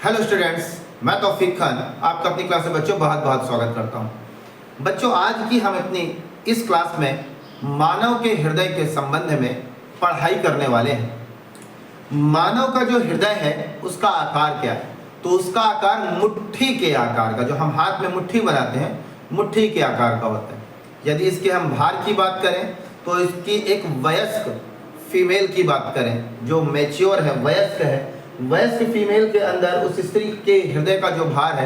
Hello students, मैं तौफीक खान आपका अपनी क्लास में बच्चों बहुत बहुत स्वागत करता हूं। बच्चों, आज की हम अपनी इस क्लास में मानव के हृदय के संबंध में पढ़ाई करने वाले हैं। मानव का जो हृदय है उसका आकार क्या है? तो उसका आकार मुट्ठी के आकार का, जो हम हाथ में मुट्ठी बनाते हैं, मुट्ठी के आकार का होता है। यदि इसके हम भार की बात करें तो इसकी एक वयस्क फीमेल की बात करें, जो मैच्योर है, वयस्क है, वयस्क फीमेल के अंदर उस स्त्री के हृदय का जो भार है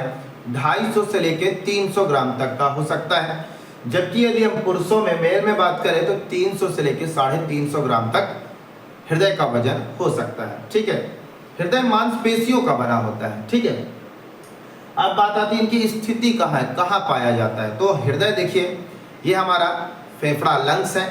250 से लेके 300 ग्राम तक का हो सकता है। जबकि यदि हम पुरुषों में, मेल में बात करें तो 300 से लेके 350 ग्राम तक हृदय का वजन हो सकता है। ठीक है, हृदय मांसपेशियों का बना होता है। ठीक है, अब बात आती है इनकी स्थिति कहाँ है, कहाँ पाया जाता है। तो हृदय देखिए, ये हमारा फेफड़ा लंग्स है,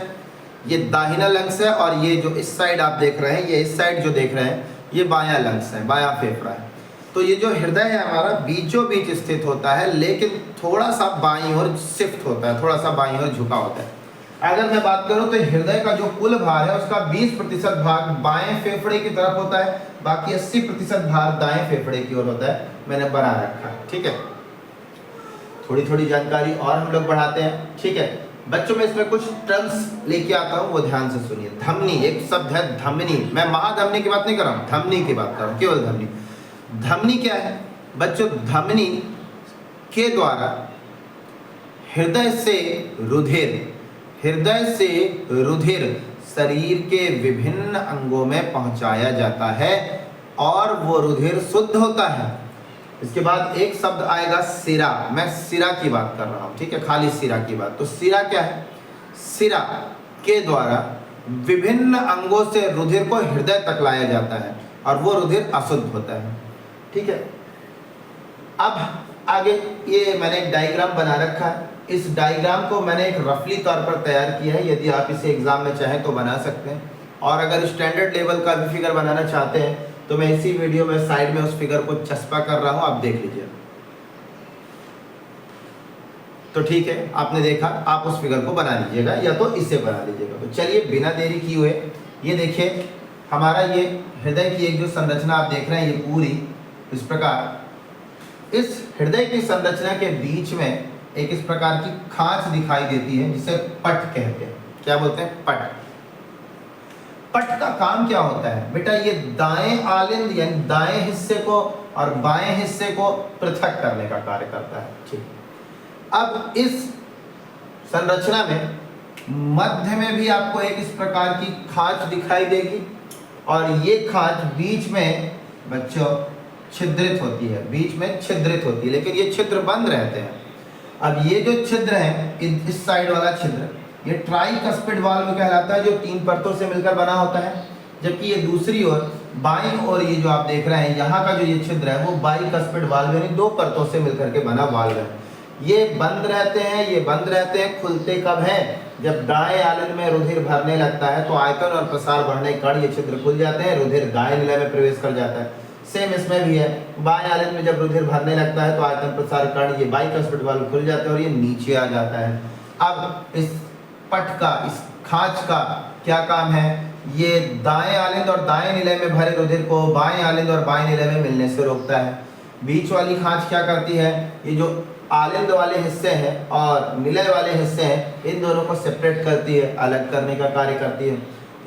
ये दाहिना लंग्स है, और ये जो इस साइड आप देख रहे हैं, ये इस साइड जो देख रहे हैं, ये बायां लंग्स है, बायां फेफड़ा है। तो ये जो हृदय है हमारा बीचों बीच स्थित होता है, लेकिन थोड़ा सा बाईं ओर शिफ्ट होता है, थोड़ा सा बाईं ओर झुका होता है। अगर मैं बात करूं तो हृदय का जो कुल भार है उसका 20% भाग बाएं फेफड़े की तरफ होता है, बाकी 80% भार दाएं फेफड़े की ओर होता है। मैंने बना रखा है। ठीक है, थोड़ी थोड़ी जानकारी और हम लोग बढ़ाते हैं। ठीक है बच्चों, में इसमें कुछ टर्म्स लेके आता हूँ, वो ध्यान से सुनिए। धमनी एक शब्द है, धमनी। मैं महाधमनी की बात नहीं कर रहा हूँ, धमनी की बात कर रहा हूँ, केवल धमनी। धमनी क्या है बच्चों? धमनी के द्वारा हृदय से रुधिर शरीर के विभिन्न अंगों में पहुंचाया जाता है और वो रुधिर शुद्ध होता है। इसके बाद एक शब्द आएगा सिरा। मैं सिरा की बात कर रहा हूँ। ठीक है, खाली सिरा की बात। तो सिरा क्या है? सिरा के द्वारा विभिन्न अंगों से रुधिर को हृदय तक लाया जाता है और वो रुधिर अशुद्ध होता है। ठीक है, अब आगे ये मैंने एक डायग्राम बना रखा है। इस डायग्राम को मैंने एक रफली तौर पर तैयार किया है। यदि आप इसे एग्जाम में चाहें तो बना सकते हैं, और अगर स्टैंडर्ड लेवल का भी फिगर बनाना चाहते हैं तो मैं इसी वीडियो में साइड में उस फिगर को चस्पा कर रहा हूं, आप देख लीजिए। तो ठीक है, आपने देखा, आप उस फिगर को बना लीजिएगा या तो इसे बना लीजिएगा। तो चलिए बिना देरी किए हुए ये देखिए, हमारा ये हृदय की एक जो संरचना आप देख रहे हैं, ये पूरी इस प्रकार, इस हृदय की संरचना के बीच में एक इस प्रकार की खांच दिखाई देती है जिसे पट कहते हैं। क्या बोलते हैं? पट। पट का काम क्या होता है बेटा? ये दाएं आलिंद यानी दाएं हिस्से को और बाएं हिस्से को पृथक करने का कार्य करता है। ठीक, अब इस संरचना में मध्य में भी आपको एक इस प्रकार की खांच दिखाई देगी, और ये खांच बीच में बच्चों छिद्रित होती है, बीच में छिद्रित होती है, लेकिन ये छिद्र बंद रहते हैं। अब ये जो छिद्र है, इस साइड वाला छिद्र, ये ट्राइकस्पिड वाल्व कहलाता है, जो 3 परतों से मिलकर बना होता है। जबकि ये दूसरी ओर बाईं ओर ये जो आप देख रहे हैं, यहाँ का जो ये छिद्र है वो बाइकस्पिड वाल्व यानी 2 परतों से मिलकर के बना वाल्व है। ये बंद रहते हैं, ये बंद रहते हैं। खुलते कब है? जब दाएं आलिंद में रुधिर भरने लगता है तो आयतन और प्रसार बढ़ने के कारण ये छिद्र खुल जाते हैं, रुधिर दाएं निलय में प्रवेश कर जाता है। सेम इसमें भी है, बाएं आलिंद में जब रुधिर भरने लगता है तो आयतन प्रसार के कारण ये बाइकस्पिड वाल्व खुल जाते हैं और ये नीचे आ जाता है। अब इस पट का, इस खांच का क्या काम है? ये दाएं आलिंद और दाएं निलय में भरे रुधिर को बाएं आलिंद और बाएं निलय में मिलने से रोकता है। बीच वाली खांच क्या करती है? ये जो आलिंद वाले हिस्से हैं और निलय वाले हिस्से हैं, इन दोनों को सेपरेट करती है, अलग करने का कार्य करती है।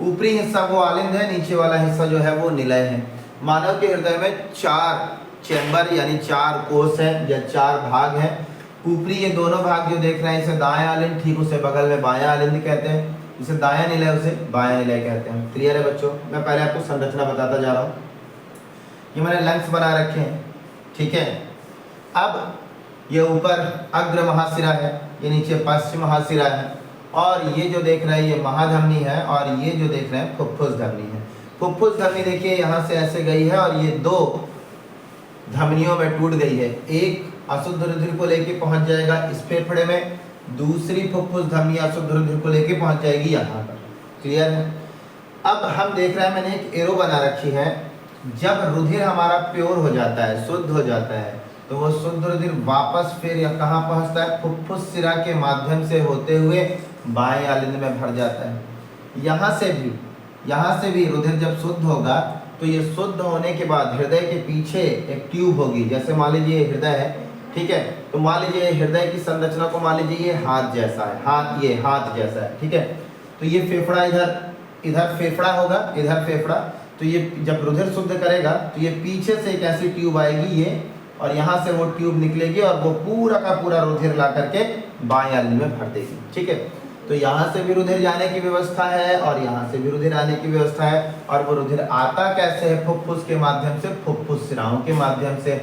ऊपरी हिस्सा वो आलिंद है, नीचे वाला हिस्सा जो है वो निलय है। मानव के हृदय में 4 चैम्बर यानी 4 कोष हैं या 4 भाग हैं। ऊपरी ये दोनों भाग जो देख रहे हैं, इसे दायां आलिंद, ठीक उसे बगल में बायां आलिंद कहते हैं। इसे दायां निलय, उसे बायां निलय कहते हैं। क्लियर है बच्चों? मैं पहले आपको संरचना बताता जा रहा हूँ। ये मैंने लंग्स बना रखे हैं। ठीक है, अब ये ऊपर अग्र महाशिरा है, ये नीचे पश्चिम महाशिरा है, और ये जो देख रहे हैं ये महाधमनी है, और ये जो देख रहे हैं फुफ्फुस धमनी है। फुफ्फुस धमनी देखिए यहाँ से ऐसे गई है और ये 2 धमनियों में टूट गई है। एक अशुद्ध रुधिर को लेके पहुंच जाएगा इस फेफड़े में, दूसरी फुफ्फुस धमनी अशुद्ध रुधिर को लेके पहुंच जाएगी यहाँ पर। क्लियर है? अब हम देख रहे हैं, मैंने एक एरो बना रखी है। जब रुधिर हमारा प्योर हो जाता है, शुद्ध हो जाता है, तो वो शुद्ध रुधिर वापस फिर या कहाँ पहुँचता है? फुफ्फुस शिरा के माध्यम से होते हुए बाएं आलिंद में भर जाता है। यहाँ से भी रुधिर जब शुद्ध होगा तो ये शुद्ध होने के बाद हृदय के पीछे एक ट्यूब होगी, जैसे मान लीजिए हृदय है, ठीक है, तो मान लीजिए हृदय की संरचना को मान लीजिए ये हाथ जैसा है, हाथ, ये हाथ जैसा है, ठीक है, तो ये फेफड़ा इधर फेफड़ा होगा, इधर फेफड़ा, तो ये जब रुधिर शुद्ध करेगा तो ये पीछे से एक ऐसी ट्यूब आएगी ये, और यहाँ से वो ट्यूब निकलेगी और वो पूरा का पूरा रुधिर ला करके बाएं आलू में भर देगी, ठीक है। तो यहाँ से भी रुधिर जाने की व्यवस्था है और यहाँ से भी रुधिर आने की व्यवस्था है, और वो रुधिर आता कैसे है? फुफ्फुस के माध्यम से, फुफ्फुस शिराओं के माध्यम से।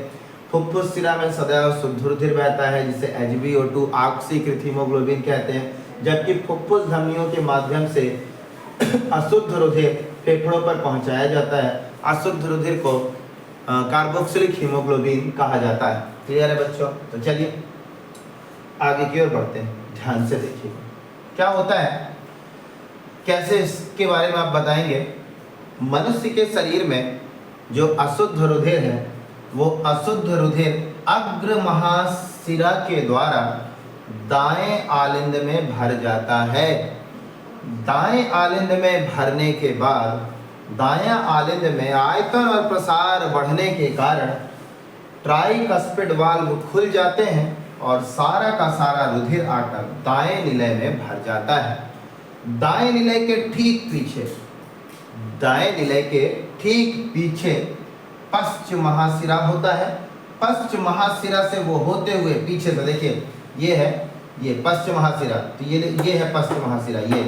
फुफ्फुस शिरा में सदैव शुद्ध रुधिर बहता है जिसे HbO2 ऑक्सीकृत हीमोग्लोबिन कहते हैं, जबकि फुफ्फुस धमनियों के माध्यम से अशुद्ध रुधिर फेफड़ों पर पहुंचाया जाता है। अशुद्ध रुधिर को कार्बोक्सिलिक हीमोग्लोबिन कहा जाता है। क्लियर है बच्चों? तो चलिए आगे की ओर बढ़ते हैं, ध्यान से देखिए क्या होता है, कैसे इसके बारे में आप बताएंगे। मनुष्य के शरीर में जो अशुद्ध रुधिर है वो अशुद्ध रुधिर अग्र महाशिरा के द्वारा दाएं आलिंद में भर जाता है। दाएं आलिंद में भरने के बाद दायां आलिंद में आयतन और प्रसार बढ़ने के कारण ट्राइकस्पिड वाल्व खुल जाते हैं और सारा का सारा रुधिर आकर दाएं निलय में भर जाता है। दाएं निलय के ठीक पीछे, दाएं निलय के ठीक पीछे पश्च महाशिरा होता है। पश्च महाशिरा से वो होते हुए पीछे से देखिए, ये है, ये पश्च महाशिरा, तो ये है पश्च महाशिरा, ये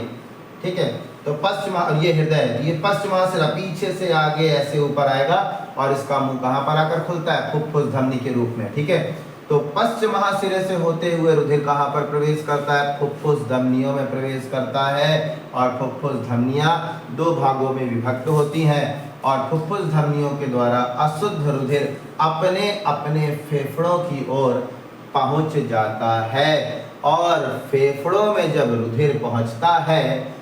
ठीक है, तो पश्च, ये हृदय है, ये पश्च महाशिरा पीछे से आगे ऐसे ऊपर आएगा और इसका मुंह कहाँ पर आकर खुलता है? फुफ्फुस धमनी के रूप में, ठीक है। तो पश्च महाशिरे से होते हुए रुधिर कहाँ पर प्रवेश करता है? फुफ्फुस धमनियों में प्रवेश करता है, और फुफ्फुस धमनियाँ दो भागों में विभक्त होती हैं, और फुफ्फुस धमनियों के द्वारा अशुद्ध रुधिर अपने अपने फेफड़ों की ओर पहुंच जाता है, और फेफड़ों में जब रुधिर पहुंचता है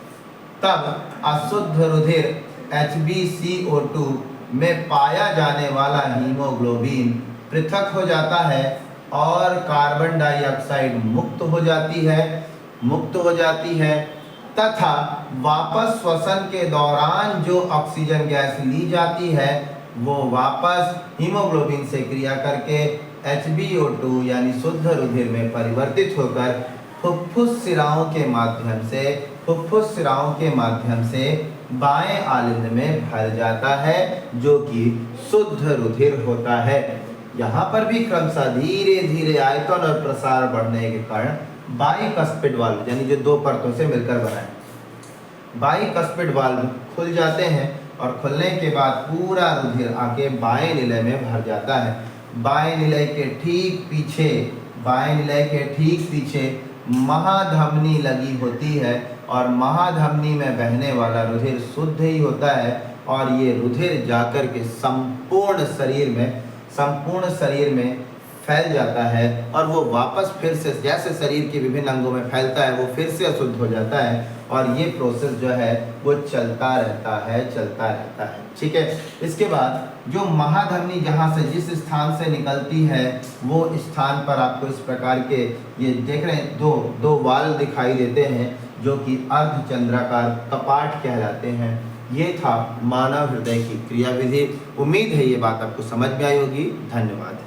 तब अशुद्ध रुधिर HbCO2 में पाया जाने वाला हीमोग्लोबिन पृथक हो जाता है और कार्बन डाइऑक्साइड मुक्त हो जाती है, तथा वापस श्वसन के दौरान जो ऑक्सीजन गैस ली जाती है वो वापस हीमोग्लोबिन से क्रिया करके HbO2 यानी शुद्ध रुधिर में परिवर्तित होकर फुफ्फुस शिराओं के माध्यम से बाएं आलिंद में भर जाता है, जो कि शुद्ध रुधिर होता है। यहाँ पर भी क्रमशः धीरे धीरे आयतन और प्रसार बढ़ने के कारण बाइकस्पिड वाल्व, यानी जो दो परतों से मिलकर बना है, बाइकस्पिड वाल्व खुल जाते हैं, और खुलने के बाद पूरा रुधिर आके बाएं निलय में भर जाता है। बाएं निलय के ठीक पीछे महाधमनी लगी होती है, और महाधमनी में बहने वाला रुधिर शुद्ध ही होता है, और ये रुधिर जाकर के संपूर्ण शरीर में फैल जाता है, और वो वापस फिर से जैसे शरीर के विभिन्न अंगों में फैलता है वो फिर से अशुद्ध हो जाता है, और ये प्रोसेस जो है वो चलता रहता है, ठीक है। इसके बाद जो महाधमनी जहाँ से जिस स्थान से निकलती है वो स्थान पर आपको इस प्रकार के ये देख रहे हैं दो वाल्व दिखाई देते हैं, जो कि अर्धचंद्राकार कपाट कहलाते हैं। ये था मानव हृदय की क्रियाविधि। उम्मीद है ये बात आपको समझ में आई होगी। धन्यवाद।